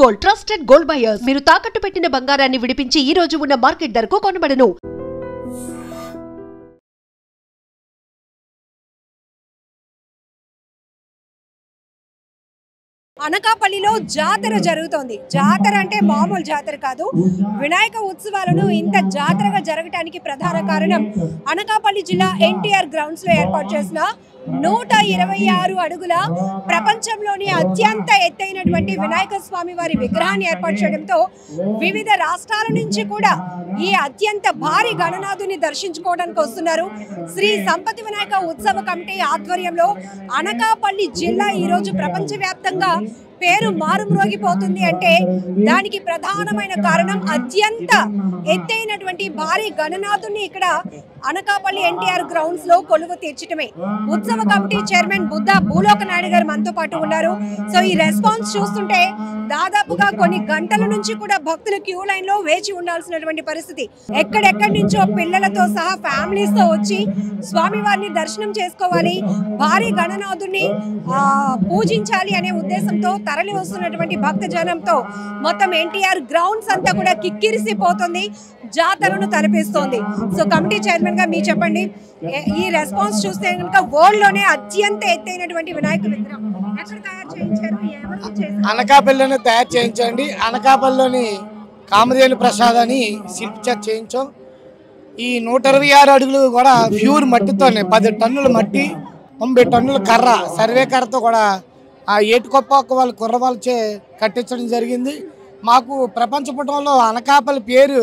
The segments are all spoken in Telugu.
గోల్డ్ ట్రస్టెడ్ గోల్డ్ బయర్స్ మీరు తాకట్టు పెట్టిన బంగారాన్ని విడిపించి ఈ రోజు ఉన్న మార్కెట్ ధరకు కొనబడను. అనకాపల్లిలో జాతర జరుగుతోంది. జాతర అంటే మామూలు జాతర కాదు. వినాయక ఉత్సవాలను ఇంత జాతరగా జరగడానికి ప్రధాన కారణం అనకాపల్లి జిల్లా ఎన్టీఆర్ గ్రౌండ్స్ లో ఏర్పాటు చేసిన 126 అడుగుల ప్రపంచంలోని అత్యంత ఎత్తైనటువంటి వినాయక స్వామి వారి విగ్రహాన్ని ఏర్పాటు చేయడంతో వివిధ రాష్ట్రాల నుంచి కూడా ఈ అత్యంత భారీ గణనాథుని దర్శించుకోవడానికి వస్తున్నారు. శ్రీ సంపతి వినాయక ఉత్సవ కమిటీ ఆధ్వర్యంలో అనకాపల్లి జిల్లా ఈరోజు ప్రపంచవ్యాప్తంగా పేరు మారుమ్రోగిపోతుంది అంటే దానికి ప్రధానమైన కారణం అత్యంత ఎత్తైనటువంటి భారీ గణనాథుని ఇక్కడ అనకాపల్లి ఎన్టీఆర్ గ్రౌండ్స్ లో కొలువు తీర్చడమే. ఉత్సవ కమిటీ చైర్మన్ బుద్ధ భూలోక నాయుడు గారు మనతో పాటు ఉన్నారు. సో ఈ రెస్పాన్స్ చూస్తుంటే దాదాపుగా కొన్ని గంటల నుంచి కూడా భక్తులు క్యూ లైన్ లో వేచి ఉండాల్సినటువంటి పరిస్థితి. ఎక్కడెక్కడి నుంచో పిల్లలతో సహా ఫ్యామిలీస్ తో వచ్చి స్వామివారిని దర్శనం చేసుకోవాలి, భారీ గణనాథుని పూజించాలి అనే ఉద్దేశంతో తరలి వస్తున్నటువంటి భక్త జనంతో మొత్తం ఎన్టీఆర్ గ్రౌండ్స్ అంతా కూడా కిక్కిరిసిపోతుంది, జాతరను తలపిస్తోంది. సో కమిటీ చైర్మన్ గా మీరు చెప్పండి, ఈ రెస్పాన్స్ చూస్తే కనుక వరల్డ్ లోనే అత్యంత ఎత్తైనటువంటి వినాయక విగ్రహం ఎక్కడ తయారు చేయించారు? అనకాపల్లిలోనే తయారు చేయించండి. అనకాపల్లిలోని కామధేను ప్రసాద్ అని శిల్పి చేత చేయించాం. ఈ 126 అడుగులు కూడా ప్యూర్ మట్టితోనే 10 టన్నుల మట్టి, 90 టన్నుల కర్ర, సర్వే కర్రతో కూడా ఆ ఏటుకొప్ప వాళ్ళ కుర్రవాళ్ళచే కట్టించడం జరిగింది. మాకు ప్రపంచ పటంలో అనకాపల్లి పేరు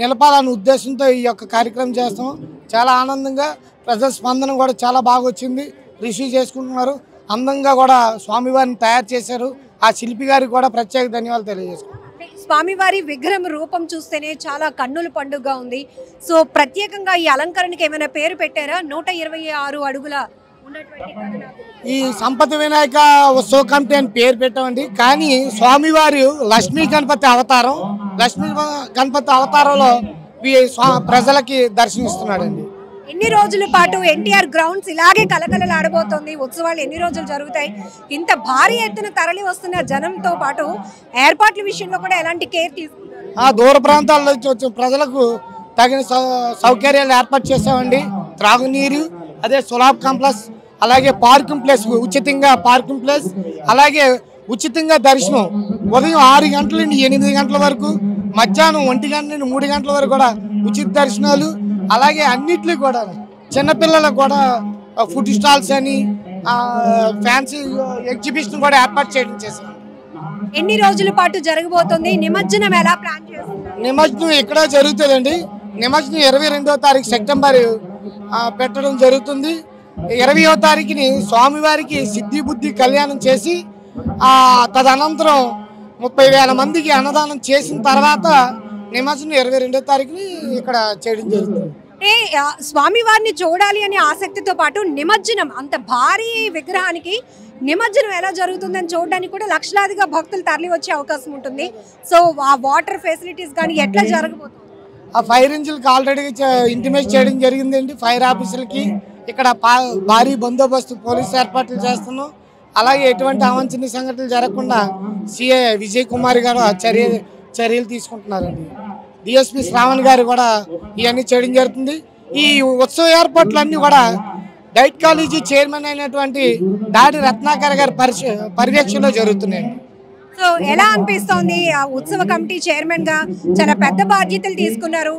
నిలపాలనే ఉద్దేశంతో ఈ యొక్క కార్యక్రమం చేస్తాం. చాలా ఆనందంగా ప్రజల స్పందన కూడా చాలా బాగా వచ్చింది, రిసీవ్ చేసుకుంటున్నారు. అందంగా కూడా స్వామివారిని తయారు చేశారు. ఆ శిల్పి గారికి కూడా ప్రత్యేక ధన్యవాదాలు తెలియజేసుకుంటాం. స్వామివారి విగ్రహం రూపం చూస్తేనే చాలా కన్నుల పండుగ ఉంది. సో ప్రత్యేకంగా ఈ అలంకరణకి ఏమైనా పేరు పెట్టారా? 126 అడుగుల ఈ సంపతి వినాయక ఉత్సవ కమిటీ అని పేరు పెట్టామండి. కానీ స్వామివారి లక్ష్మీ గణపతి అవతారం, లక్ష్మీ గణపతి అవతారంలో ప్రజలకి దర్శనమిస్తున్నాడండి. ఎన్ని రోజుల పాటు ఎన్టీఆర్ గ్రౌండ్స్ ఇలాగే కలకలలాడబోతోంది? ఉత్సవాలు ఎన్ని రోజులు జరుగుతాయి? ఇంత భారీ ఎత్తున తరలి వస్తున్న జనంతో పాటు ఏర్పాట్ల విషయంలో కూడా ఎలాంటి కేర్ తీసుకుంటారు? దూర ప్రాంతాల నుంచి వచ్చిన ప్రజలకు తగిన సౌకర్యాలు ఏర్పాటు చేసామండి. త్రాగునీరు, అదే సులాబ్ కాంప్లెక్స్, అలాగే పార్కింగ్ ప్లేస్, ఉచితంగా పార్కింగ్ ప్లేస్, అలాగే ఉచితంగా దర్శనం. ఉదయం 6 గంటల నుండి 8 గంటల వరకు, మధ్యాహ్నం 1 గంట నుండి 3 గంటల వరకు కూడా ఉచిత దర్శనాలు. అలాగే అన్నిట్లో కూడా చిన్నపిల్లలకు కూడా ఫుడ్ స్టాల్స్ అని ఫ్యాన్సీ ఎగ్జిబిషన్ కూడా ఏర్పాటు చేయడం చేశాం. ఎన్ని రోజుల పాటు జరగబోతుంది? నిమజ్జనం ఎలా ప్లాన్ చేస్తున్నారు? నిమజ్జనం ఇక్కడ జరుగుతుందండి. నిమజ్జనం 22వ తారీఖు సెప్టెంబర్ పెట్టడం జరుగుతుంది. 20వ తారీఖుని స్వామివారికి సిద్ధి బుద్ధి కళ్యాణం చేసి తదనంతరం 30,000 మందికి అన్నదానం చేసిన తర్వాత నిమజ్జనం 22వ తారీఖుని ఇక్కడ చేయడం జరుగుతుంది. స్వామివారిని చూడాలి అనే ఆసక్తితో పాటు నిమజ్జనం, అంత భారీ విగ్రహానికి నిమజ్జనం ఎలా జరుగుతుందని చూడడానికి కూడా లక్షలాదిగా భక్తులు తరలి వచ్చే అవకాశం ఉంటుంది. సో ఆ వాటర్ ఫెసిలిటీస్ కానీ ఎట్లా జరగబోతుంది? ఆ ఫైర్ ఇంజిన్కి ఆల్రెడీ ఇంటిమేట్ చేయడం జరిగిందండి. ఫైర్ ఆఫీసులకి ఇక్కడ భారీ బందోబస్తు పోలీసు ఏర్పాట్లు చేస్తున్నాం. అలాగే ఎటువంటి అవాంఛనీయ సంఘటనలు జరగకుండా సిఐ విజయ్ కుమార్ గారు చర్యలు తీసుకుంటున్నారండి. డిఎస్పీ శ్రావణ్ గారు కూడా ఇవన్నీ చేయడం జరుగుతుంది. ఈ ఉత్సవ ఏర్పాట్లన్నీ కూడా డైట్ కాలేజీ చైర్మన్ అయినటువంటి దాడి రత్నాకర్ గారి పర్యవేక్షణలో జరుగుతున్నాయండి. సో ఎలా అనిపిస్తోంది? ఆ ఉత్సవ కమిటీ చైర్మన్ గా చాలా పెద్ద బాధ్యతలు తీసుకున్నారు.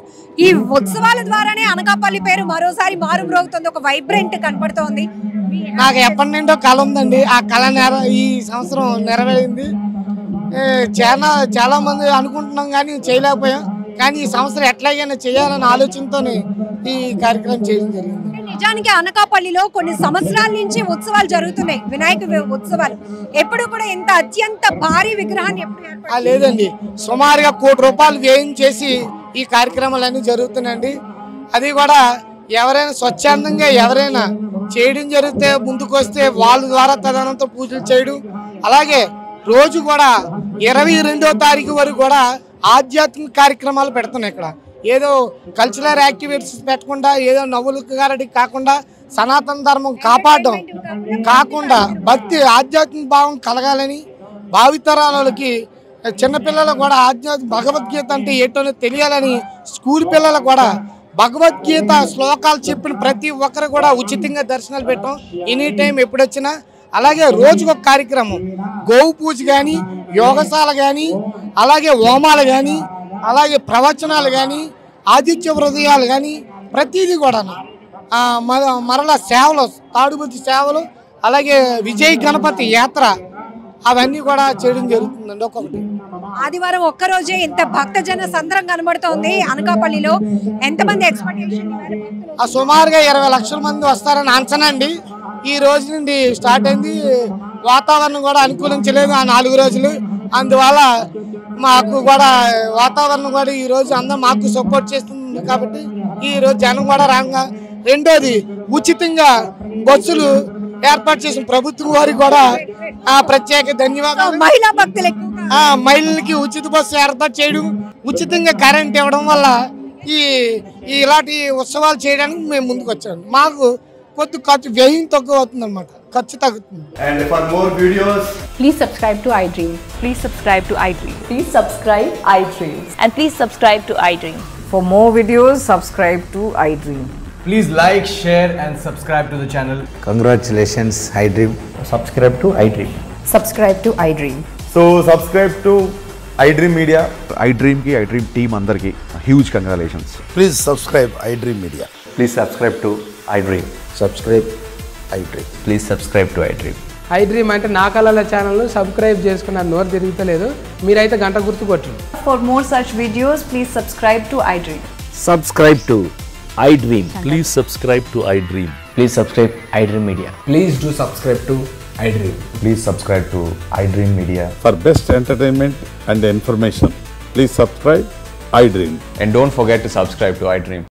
ఈ ఉత్సవాల ద్వారానే అనకాపల్లి పేరు మరోసారి మారుమ్రోగుతుంది, ఒక వైబ్రెంట్ కనపడుతోంది. నాకు ఎప్పటి నుండో కళ ఉందండి. ఆ కళ ఈ సంవత్సరం నెరవేరింది. చాలా మంది అనుకుంటున్నాం కానీ చేయలేకపోయాం. కానీ ఈ సంవత్సరం ఎట్లాగైనా చేయాలనే ఆలోచనతోనే ఈ కార్యక్రమం చేయడం జరిగింది. నిజానికి అనకాపల్లిలో కొన్ని సంవత్సరాల నుంచి ఉత్సవాలు జరుగుతున్నాయి, వినాయక ఉత్సవాలు. ఎప్పుడు కూడా ఇంత అత్యంత భారీ విగ్రహాన్ని లేదండి. సుమారుగా ₹1,00,00,000 వ్యయం చేసి ఈ కార్యక్రమాలన్నీ జరుగుతున్నాయండి. అది కూడా ఎవరైనా స్వచ్ఛందంగా ఎవరైనా చేయడం జరిగితే ముందుకు వస్తే వాళ్ళ ద్వారా తదనంతరం పూజలు చేయడం. అలాగే రోజు కూడా 22వ తారీఖు వరకు కూడా ఆధ్యాత్మిక కార్యక్రమాలు పెడుతున్నాయి. ఇక్కడ ఏదో కల్చరల్ యాక్టివిటీస్ పెట్టకుండా, ఏదో నవ్వులు గారడికి కాకుండా సనాతన ధర్మం కాపాడడం కాకుండా భక్తి ఆధ్యాత్మిక భావం కలగాలని భావితరాలకి చిన్నపిల్లలకు కూడా ఆధ్యాత్మిక భగవద్గీత అంటే ఏంటో తెలియాలని స్కూల్ పిల్లలకు కూడా భగవద్గీత శ్లోకాలు చెప్పిన ప్రతి ఒక్కరు కూడా ఉచితంగా దర్శనాలు పెట్టాం. ఎనీ టైం ఎప్పుడొచ్చినా. అలాగే రోజుకొక కార్యక్రమం, గోవు పూజ కానీ, యోగశాల కానీ, అలాగే హోమాలు కానీ, అలాగే ప్రవచనాలు కానీ, ఆదిత్య హృదయాలు కానీ, ప్రతిదీ కూడా మరలా సేవలు, తాడుబుద్ధి సేవలు, అలాగే విజయ్ గణపతి యాత్ర అవన్నీ కూడా చేయడం జరుగుతుందండి. ఒక్కొక్కటి ఆదివారం ఒక్కరోజే ఇంత భక్తజన సంద్రం కనబడుతోంది అనకాపల్లిలో. ఎంతమంది ఎక్స్పెక్టేషన్? సుమారుగా 20 లక్షల మంది వస్తారని అంచనా అండి. ఈ రోజు నుండి స్టార్ట్ అయింది. వాతావరణం కూడా అనుకూలించలేదు ఆ 4 రోజులు. అందువల్ల మాకు కూడా వాతావరణం కూడా ఈ రోజు అందరూ మాకు సపోర్ట్ చేస్తుంది కాబట్టి ఈ రోజు జనం కూడా రాగా. రెండోది ఉచితంగా బస్సులు ఏర్పాటు చేసిన ప్రభుత్వం వారికి కూడా ప్రత్యేక ధన్యవాదాలు. మహిళా భక్తులకు మహిళలకి ఉచిత బస్సు ఏర్పాటు చేయడం, ఉచితంగా కరెంట్ ఇవ్వడం వల్ల ఇలాంటి ఉత్సవాలు చేయడానికి మేము ముందుకు వచ్చాము. మాకు కొద్ది ఖర్చు వ్యయం తక్కువ అవుతుంది అన్నమాట, ఖర్చు తగ్గుతుంది. And for more videos, please subscribe to iDream. Please subscribe to iDream. Please subscribe iDream. And please subscribe to iDream. For more videos, subscribe to iDream. please like, share and subscribe to the channel. Congratulations, iDream. Subscribe to iDream. Subscribe to iDream. So subscribe to iDream Media. iDream ki iDream team andarki huge congratulations. Please subscribe iDream Media. Please subscribe to iDream. Subscribe iDream. Please subscribe to iDream. iDream అంటే నా కళల ఛానల్ సబ్స్క్రైబ్ చేసుకున్నారు, నోరు తిరుగుతలేదు. మీరైతే గంట గుర్తు కొట్టండి. For more such videos, please subscribe to iDream. Subscribe to iDream. Please subscribe to iDream. Please subscribe iDream Media. Please do subscribe to iDream. Please subscribe to iDream Media. For best entertainment and information, please subscribe iDream. And don't forget to subscribe to iDream.